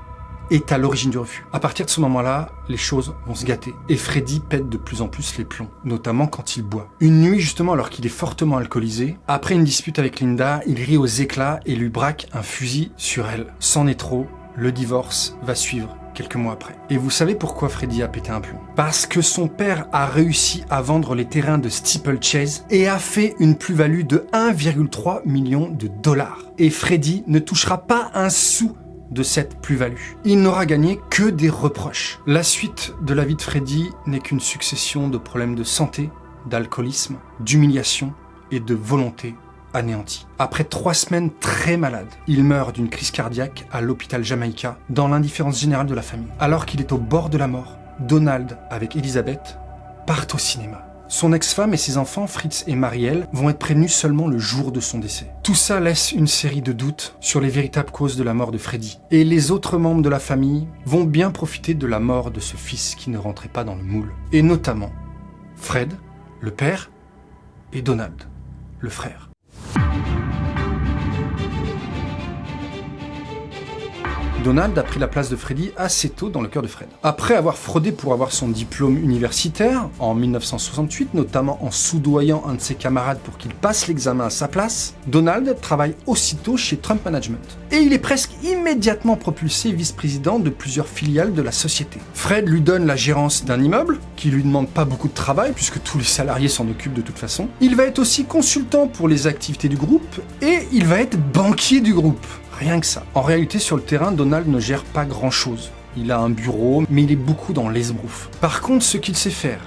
est à l'origine du refus. À partir de ce moment-là, les choses vont se gâter. Et Freddy pète de plus en plus les plombs, notamment quand il boit. Une nuit, justement, alors qu'il est fortement alcoolisé, après une dispute avec Linda, il rit aux éclats et lui braque un fusil sur elle. C'en est trop, le divorce va suivre quelques mois après. Et vous savez pourquoi Freddy a pété un plomb? Parce que son père a réussi à vendre les terrains de Steeplechase et a fait une plus-value de 1,3 million de dollars. Et Freddy ne touchera pas un sou de cette plus-value. Il n'aura gagné que des reproches. La suite de la vie de Freddy n'est qu'une succession de problèmes de santé, d'alcoolisme, d'humiliation et de volonté anéantie. Après 3 semaines très malade, il meurt d'une crise cardiaque à l'hôpital Jamaïca dans l'indifférence générale de la famille. Alors qu'il est au bord de la mort, Donald, avec Elizabeth, partent au cinéma. Son ex-femme et ses enfants, Fritz et Marielle, vont être prévenus seulement le jour de son décès. Tout ça laisse une série de doutes sur les véritables causes de la mort de Freddy. Et les autres membres de la famille vont bien profiter de la mort de ce fils qui ne rentrait pas dans le moule. Et notamment Fred, le père, et Donald, le frère. Donald a pris la place de Freddy assez tôt dans le cœur de Fred. Après avoir fraudé pour avoir son diplôme universitaire en 1968, notamment en soudoyant un de ses camarades pour qu'il passe l'examen à sa place, Donald travaille aussitôt chez Trump Management. Et il est presque immédiatement propulsé vice-président de plusieurs filiales de la société. Fred lui donne la gérance d'un immeuble, qui lui demande pas beaucoup de travail puisque tous les salariés s'en occupent de toute façon. Il va être aussi consultant pour les activités du groupe et il va être banquier du groupe. Rien que ça. En réalité, sur le terrain, Donald ne gère pas grand-chose. Il a un bureau, mais il est beaucoup dans l'esbrouf. Par contre, ce qu'il sait faire,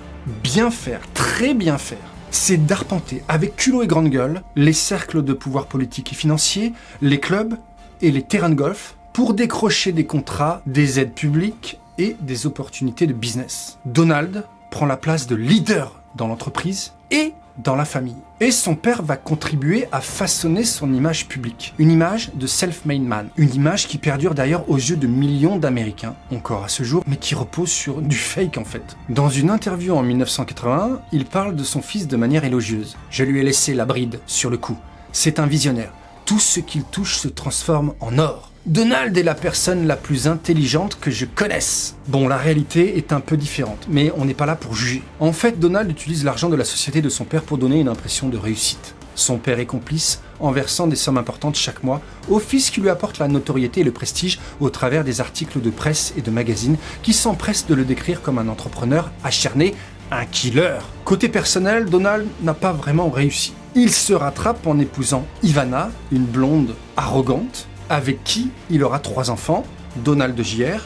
bien faire, très bien faire, c'est d'arpenter avec culot et grande gueule les cercles de pouvoir politique et financier, les clubs et les terrains de golf pour décrocher des contrats, des aides publiques et des opportunités de business. Donald prend la place de leader dans l'entreprise et dans la famille. Et son père va contribuer à façonner son image publique. Une image de self-made man. Une image qui perdure d'ailleurs aux yeux de millions d'Américains, encore à ce jour, mais qui repose sur du fake en fait. Dans une interview en 1981, il parle de son fils de manière élogieuse. « Je lui ai laissé la bride sur le cou. C'est un visionnaire. Tout ce qu'il touche se transforme en or. Donald est la personne la plus intelligente que je connaisse. Bon, la réalité est un peu différente, mais on n'est pas là pour juger. En fait, Donald utilise l'argent de la société de son père pour donner une impression de réussite. Son père est complice en versant des sommes importantes chaque mois au fils qui lui apporte la notoriété et le prestige au travers des articles de presse et de magazines qui s'empressent de le décrire comme un entrepreneur acharné, un killer. Côté personnel, Donald n'a pas vraiment réussi. Il se rattrape en épousant Ivana, une blonde arrogante, avec qui il aura 3 enfants, Donald Jr.,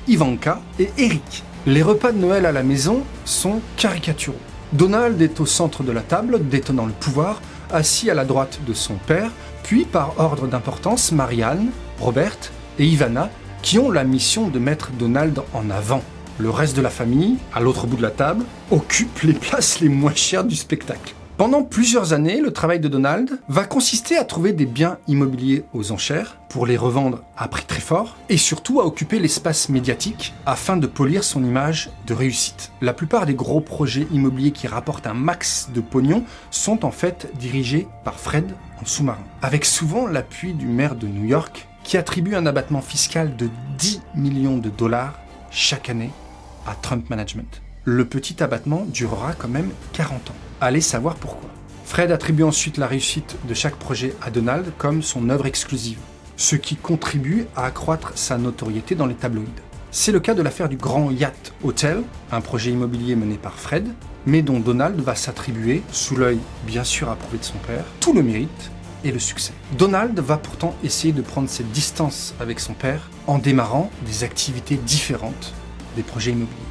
Ivanka et Eric. Les repas de Noël à la maison sont caricaturaux. Donald est au centre de la table, détenant le pouvoir, assis à la droite de son père, puis par ordre d'importance, Marianne, Robert et Ivana, qui ont la mission de mettre Donald en avant. Le reste de la famille, à l'autre bout de la table, occupe les places les moins chères du spectacle. Pendant plusieurs années, le travail de Donald va consister à trouver des biens immobiliers aux enchères pour les revendre à prix très fort et surtout à occuper l'espace médiatique afin de polir son image de réussite. La plupart des gros projets immobiliers qui rapportent un max de pognon sont en fait dirigés par Fred en sous-marin, avec souvent l'appui du maire de New York qui attribue un abattement fiscal de 10 millions de dollars chaque année à Trump Management. Le petit abattement durera quand même 40 ans. Allez savoir pourquoi. Fred attribue ensuite la réussite de chaque projet à Donald comme son œuvre exclusive, ce qui contribue à accroître sa notoriété dans les tabloïds. C'est le cas de l'affaire du Grand Yacht Hotel, un projet immobilier mené par Fred, mais dont Donald va s'attribuer, sous l'œil bien sûr approuvé de son père, tout le mérite et le succès. Donald va pourtant essayer de prendre cette distance avec son père en démarrant des activités différentes des projets immobiliers.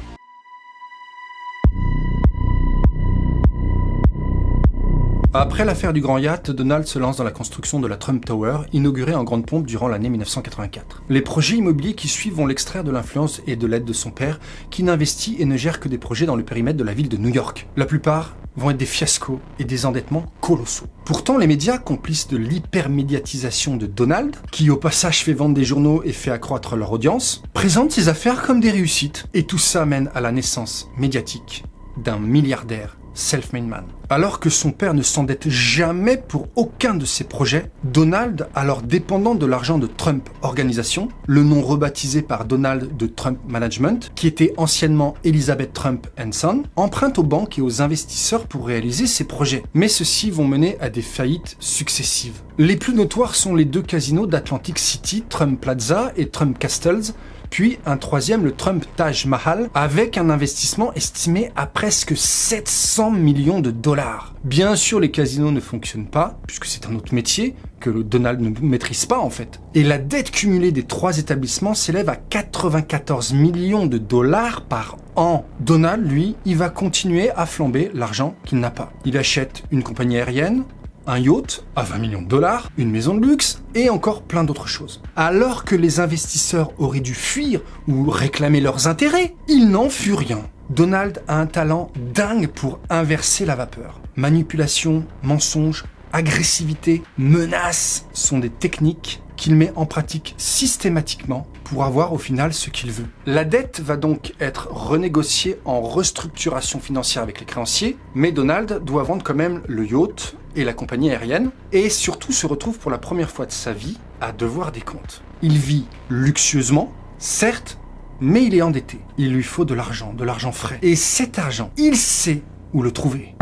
Après l'affaire du Grand Yacht, Donald se lance dans la construction de la Trump Tower, inaugurée en grande pompe durant l'année 1984. Les projets immobiliers qui suivent vont l'extraire de l'influence et de l'aide de son père, qui n'investit et ne gère que des projets dans le périmètre de la ville de New York. La plupart vont être des fiascos et des endettements colossaux. Pourtant, les médias, complices de l'hypermédiatisation de Donald, qui au passage fait vendre des journaux et fait accroître leur audience, présentent ses affaires comme des réussites. Et tout ça mène à la naissance médiatique d'un milliardaire self-made man. Alors que son père ne s'endette jamais pour aucun de ses projets, Donald, alors dépendant de l'argent de Trump Organisation, le nom rebaptisé par Donald de Trump Management, qui était anciennement Elizabeth Trump & Son, emprunte aux banques et aux investisseurs pour réaliser ses projets. Mais ceux-ci vont mener à des faillites successives. Les plus notoires sont les 2 casinos d'Atlantic City, Trump Plaza et Trump Castles, puis un troisième, le Trump Taj Mahal, avec un investissement estimé à presque 700 millions de dollars. Bien sûr, les casinos ne fonctionnent pas, puisque c'est un autre métier que le Donald ne maîtrise pas en fait. Et la dette cumulée des 3 établissements s'élève à 94 millions de dollars par an. Donald, lui, il va continuer à flamber l'argent qu'il n'a pas. Il achète une compagnie aérienne, un yacht à 20 millions de dollars, une maison de luxe et encore plein d'autres choses. Alors que les investisseurs auraient dû fuir ou réclamer leurs intérêts, il n'en fut rien. Donald a un talent dingue pour inverser la vapeur. Manipulation, mensonge, agressivité, menace sont des techniques qu'il met en pratique systématiquement pour avoir au final ce qu'il veut. La dette va donc être renégociée en restructuration financière avec les créanciers, mais Donald doit vendre quand même le yacht et la compagnie aérienne, et surtout se retrouve pour la première fois de sa vie à devoir des comptes. Il vit luxueusement, certes, mais il est endetté. Il lui faut de l'argent frais. Et cet argent, il sait où le trouver.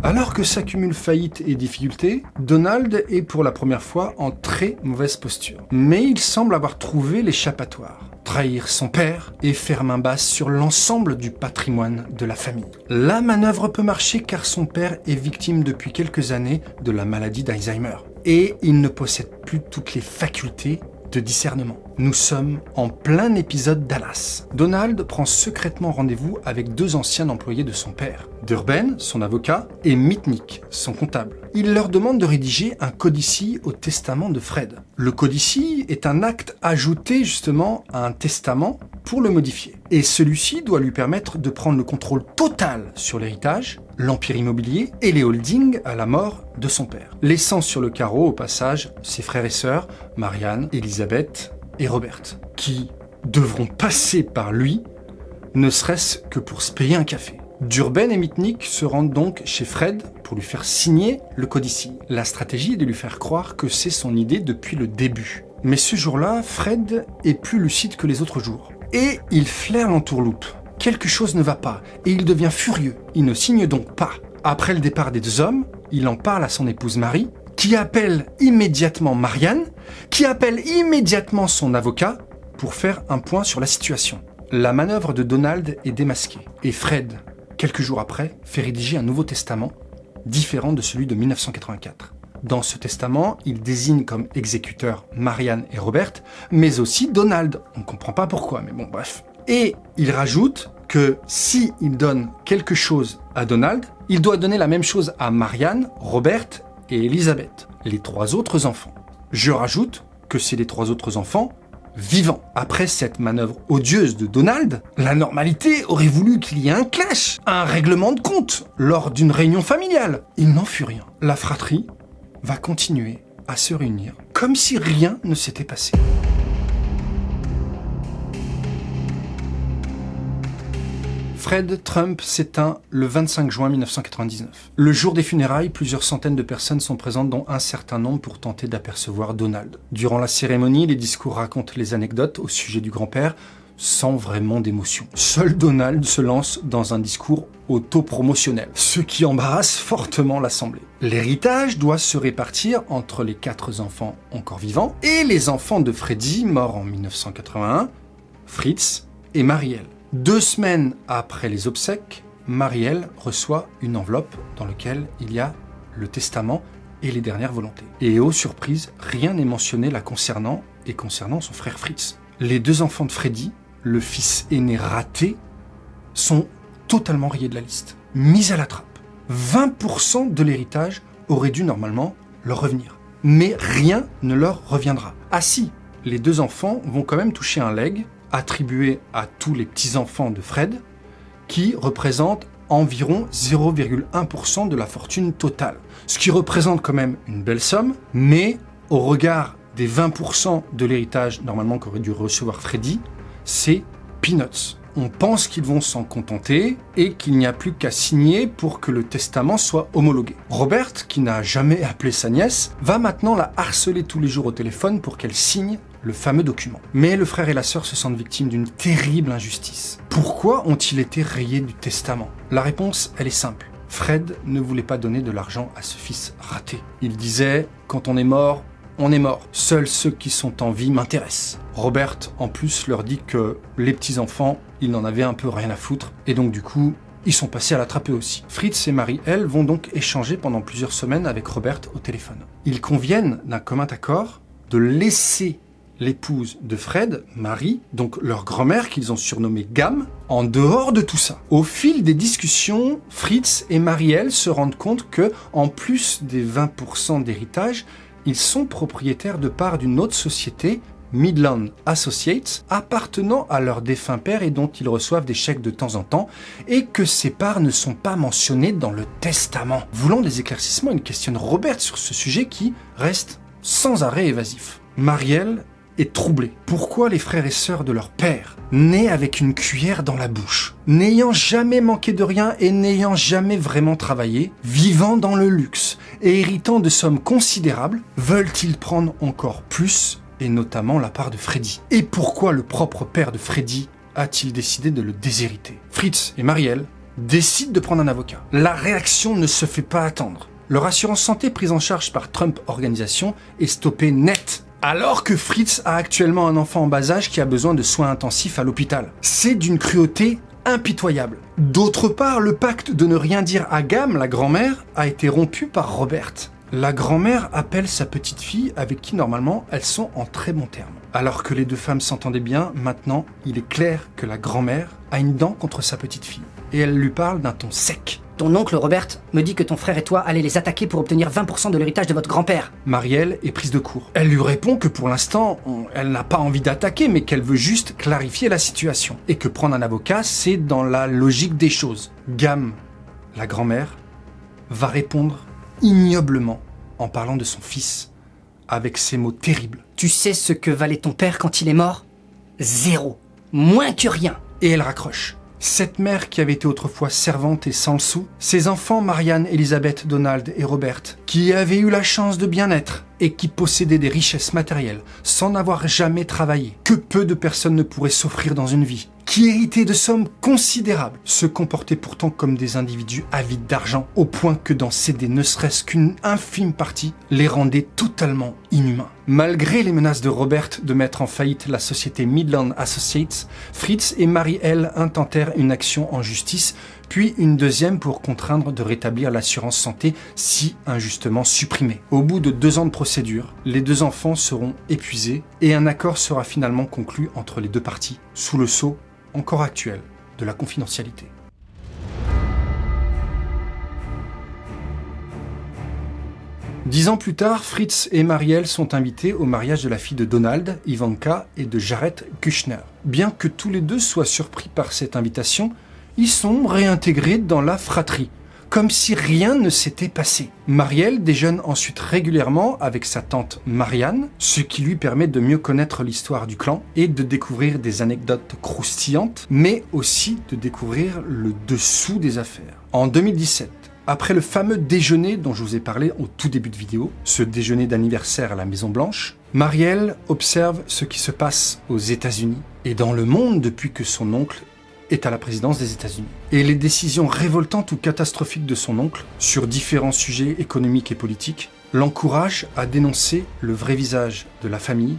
Alors que s'accumulent faillites et difficultés, Donald est pour la première fois en très mauvaise posture. Mais il semble avoir trouvé l'échappatoire. Trahir son père et faire main basse sur l'ensemble du patrimoine de la famille. La manœuvre peut marcher car son père est victime depuis quelques années de la maladie d'Alzheimer. Et il ne possède plus toutes les facultés de discernement. Nous sommes en plein épisode Dallas. Donald prend secrètement rendez-vous avec 2 anciens employés de son père, Durban, son avocat, et Mitnick, son comptable. Il leur demande de rédiger un codicille au testament de Fred. Le codicille est un acte ajouté justement à un testament pour le modifier. Et celui-ci doit lui permettre de prendre le contrôle total sur l'héritage, l'empire immobilier et les holdings à la mort de son père. Laissant sur le carreau au passage ses frères et sœurs, Marianne, Elizabeth et Robert, qui devront passer par lui, ne serait-ce que pour se payer un café. Durban et Mitnick se rendent donc chez Fred pour lui faire signer le codicille. La stratégie est de lui faire croire que c'est son idée depuis le début. Mais ce jour-là, Fred est plus lucide que les autres jours. Et il flaire l'entourloupe. Quelque chose ne va pas, et il devient furieux. Il ne signe donc pas. Après le départ des 2 hommes, il en parle à son épouse Marie, qui appelle immédiatement Marianne, qui appelle immédiatement son avocat pour faire un point sur la situation. La manœuvre de Donald est démasquée, et Fred, quelques jours après, fait rédiger un nouveau testament, différent de celui de 1984. Dans ce testament, il désigne comme exécuteurs Marianne et Robert, mais aussi Donald. On ne comprend pas pourquoi, mais bon, bref. Et il rajoute que si il donne quelque chose à Donald, il doit donner la même chose à Marianne, Robert et Elizabeth, les 3 autres enfants. Je rajoute que c'est les 3 autres enfants vivants. Après cette manœuvre odieuse de Donald, la normalité aurait voulu qu'il y ait un clash, un règlement de compte lors d'une réunion familiale. Il n'en fut rien. La fratrie va continuer à se réunir comme si rien ne s'était passé. Fred Trump s'éteint le 25 juin 1999. Le jour des funérailles, plusieurs centaines de personnes sont présentes, dont un certain nombre pour tenter d'apercevoir Donald. Durant la cérémonie, les discours racontent les anecdotes au sujet du grand-père, sans vraiment d'émotion. Seul Donald se lance dans un discours autopromotionnel, ce qui embarrasse fortement l'assemblée. L'héritage doit se répartir entre les 4 enfants encore vivants et les enfants de Freddie, mort en 1981, Fritz et Marielle. 2 semaines après les obsèques, Marielle reçoit une enveloppe dans laquelle il y a le testament et les dernières volontés. Et aux surprises, rien n'est mentionné la concernant et concernant son frère Fritz. Les 2 enfants de Freddie, le fils aîné raté, sont totalement rayés de la liste, mis à la trappe. 20% de l'héritage aurait dû normalement leur revenir. Mais rien ne leur reviendra. Ah si, les 2 enfants vont quand même toucher un legs attribué à tous les petits-enfants de Fred, qui représente environ 0,1% de la fortune totale. Ce qui représente quand même une belle somme, mais au regard des 20% de l'héritage normalement qu'aurait dû recevoir Freddie, c'est peanuts. On pense qu'ils vont s'en contenter et qu'il n'y a plus qu'à signer pour que le testament soit homologué. Robert, qui n'a jamais appelé sa nièce, va maintenant la harceler tous les jours au téléphone pour qu'elle signe le fameux document. Mais le frère et la sœur se sentent victimes d'une terrible injustice. Pourquoi ont-ils été rayés du testament? La réponse, elle est simple. Fred ne voulait pas donner de l'argent à ce fils raté. Il disait « Quand on est mort, on est mort. Seuls ceux qui sont en vie m'intéressent. » Robert, en plus, leur dit que les petits-enfants, ils n'en avaient un peu rien à foutre. Et donc, du coup, ils sont passés à la trappe eux aussi. Fritz et Marie, elles, vont donc échanger pendant plusieurs semaines avec Robert au téléphone. Ils conviennent d'un commun accord de laisser l'épouse de Fred, Marie, donc leur grand-mère qu'ils ont surnommée Gamme, en dehors de tout ça. Au fil des discussions, Fritz et Marielle se rendent compte que, en plus des 20% d'héritage, ils sont propriétaires de parts d'une autre société, Midland Associates, appartenant à leur défunt père et dont ils reçoivent des chèques de temps en temps, et que ces parts ne sont pas mentionnées dans le testament. Voulant des éclaircissements, ils questionnent Robert sur ce sujet qui reste sans arrêt évasif. Marielle est troublée. Pourquoi les frères et sœurs de leur père, nés avec une cuillère dans la bouche, n'ayant jamais manqué de rien et n'ayant jamais vraiment travaillé, vivant dans le luxe et héritant de sommes considérables, veulent-ils prendre encore plus, et notamment la part de Freddie? Et pourquoi le propre père de Freddie a-t-il décidé de le déshériter? Fritz et Marielle décident de prendre un avocat. La réaction ne se fait pas attendre. Leur assurance santé prise en charge par Trump Organisation est stoppée net. Alors que Fritz a actuellement un enfant en bas âge qui a besoin de soins intensifs à l'hôpital. C'est d'une cruauté impitoyable. D'autre part, le pacte de ne rien dire à Gamme, la grand-mère, a été rompu par Robert. La grand-mère appelle sa petite-fille avec qui normalement elles sont en très bons termes. Alors que les 2 femmes s'entendaient bien, maintenant il est clair que la grand-mère a une dent contre sa petite-fille. Et elle lui parle d'un ton sec. Ton oncle Robert me dit que ton frère et toi allez les attaquer pour obtenir 20% de l'héritage de votre grand-père. Marielle est prise de court. Elle lui répond que pour l'instant, elle n'a pas envie d'attaquer, mais qu'elle veut juste clarifier la situation. Et que prendre un avocat, c'est dans la logique des choses. Gamme, la grand-mère, va répondre ignoblement en parlant de son fils, avec ces mots terribles. Tu sais ce que valait ton père quand il est mort? 0. Moins que rien. Et elle raccroche. Cette mère qui avait été autrefois servante et sans le sou, ses enfants Marianne, Elizabeth, Donald et Robert, qui avaient eu la chance de bien être et qui possédaient des richesses matérielles sans n'avoir jamais travaillé, que peu de personnes ne pourraient s'offrir dans une vie, qui héritaient de sommes considérables, se comportaient pourtant comme des individus avides d'argent, au point que d'en céder ne serait-ce qu'une infime partie les rendait totalement inhumains. Malgré les menaces de Robert de mettre en faillite la société Midland Associates, Fritz et Mary-Elle intentèrent une action en justice, puis une deuxième pour contraindre de rétablir l'assurance santé si injustement supprimée. Au bout de 2 ans de procédure, les 2 enfants seront épuisés et un accord sera finalement conclu entre les 2 parties, sous le sceau encore actuel de la confidentialité. Dix ans plus tard, Fritz et Mary-Elle sont invités au mariage de la fille de Donald, Ivanka, et de Jared Kushner. Bien que tous les deux soient surpris par cette invitation, ils sont réintégrés dans la fratrie, comme si rien ne s'était passé. Mary-Elle déjeune ensuite régulièrement avec sa tante Marianne, ce qui lui permet de mieux connaître l'histoire du clan et de découvrir des anecdotes croustillantes, mais aussi de découvrir le dessous des affaires. En 2017, après le fameux déjeuner dont je vous ai parlé au tout début de vidéo, ce déjeuner d'anniversaire à la Maison Blanche, Mary-Elle observe ce qui se passe aux États-Unis et dans le monde depuis que son oncle est à la présidence des États-Unis. Et les décisions révoltantes ou catastrophiques de son oncle sur différents sujets économiques et politiques l'encouragent à dénoncer le vrai visage de la famille,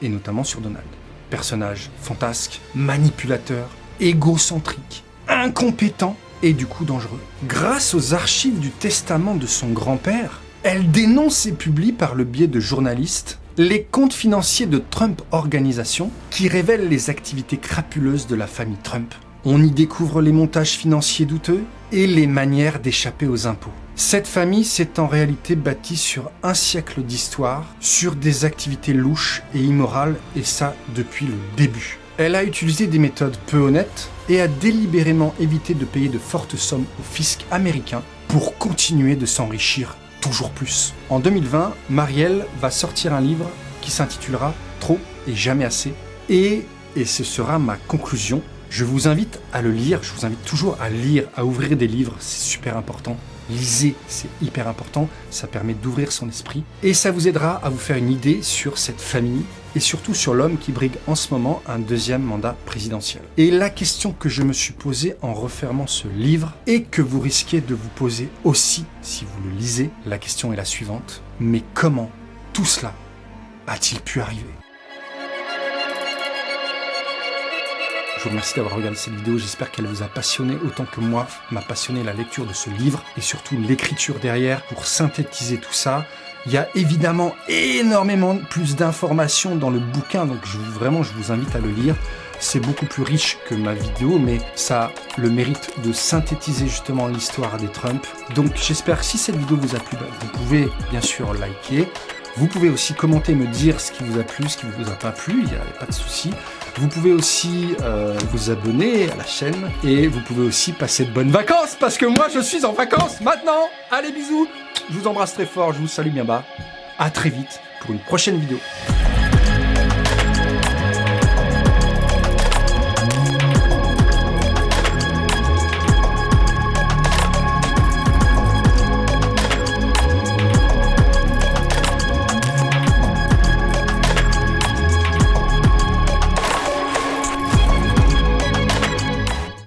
et notamment sur Donald. Personnage fantasque, manipulateur, égocentrique, incompétent et du coup dangereux. Grâce aux archives du testament de son grand-père, elle dénonce et publie par le biais de journalistes les comptes financiers de Trump Organisation qui révèlent les activités crapuleuses de la famille Trump. On y découvre les montages financiers douteux et les manières d'échapper aux impôts. Cette famille s'est en réalité bâtie sur un siècle d'histoire, sur des activités louches et immorales, et ça depuis le début. Elle a utilisé des méthodes peu honnêtes et a délibérément évité de payer de fortes sommes au fisc américain pour continuer de s'enrichir toujours plus. En 2020, Mary-Elle va sortir un livre qui s'intitulera « Trop et jamais assez ». Et ce sera ma conclusion. Je vous invite à le lire, je vous invite toujours à lire, à ouvrir des livres, c'est super important. Lisez, c'est hyper important, ça permet d'ouvrir son esprit. Et ça vous aidera à vous faire une idée sur cette famille et surtout sur l'homme qui brigue en ce moment un 2e mandat présidentiel. Et la question que je me suis posée en refermant ce livre et que vous risquez de vous poser aussi si vous le lisez, la question est la suivante. Mais comment tout cela a-t-il pu arriver ? Je vous remercie d'avoir regardé cette vidéo, j'espère qu'elle vous a passionné autant que moi m'a passionné la lecture de ce livre et surtout l'écriture derrière pour synthétiser tout ça. Il y a évidemment énormément plus d'informations dans le bouquin, donc je vous invite à le lire. C'est beaucoup plus riche que ma vidéo, mais ça a le mérite de synthétiser justement l'histoire des Trump. Donc j'espère que si cette vidéo vous a plu, vous pouvez bien sûr liker. Vous pouvez aussi commenter, me dire ce qui vous a plu, ce qui ne vous a pas plu, il n'y a pas de souci. Vous pouvez aussi vous abonner à la chaîne et vous pouvez aussi passer de bonnes vacances parce que moi je suis en vacances maintenant. Allez, bisous, je vous embrasse très fort, je vous salue bien bas. À très vite pour une prochaine vidéo.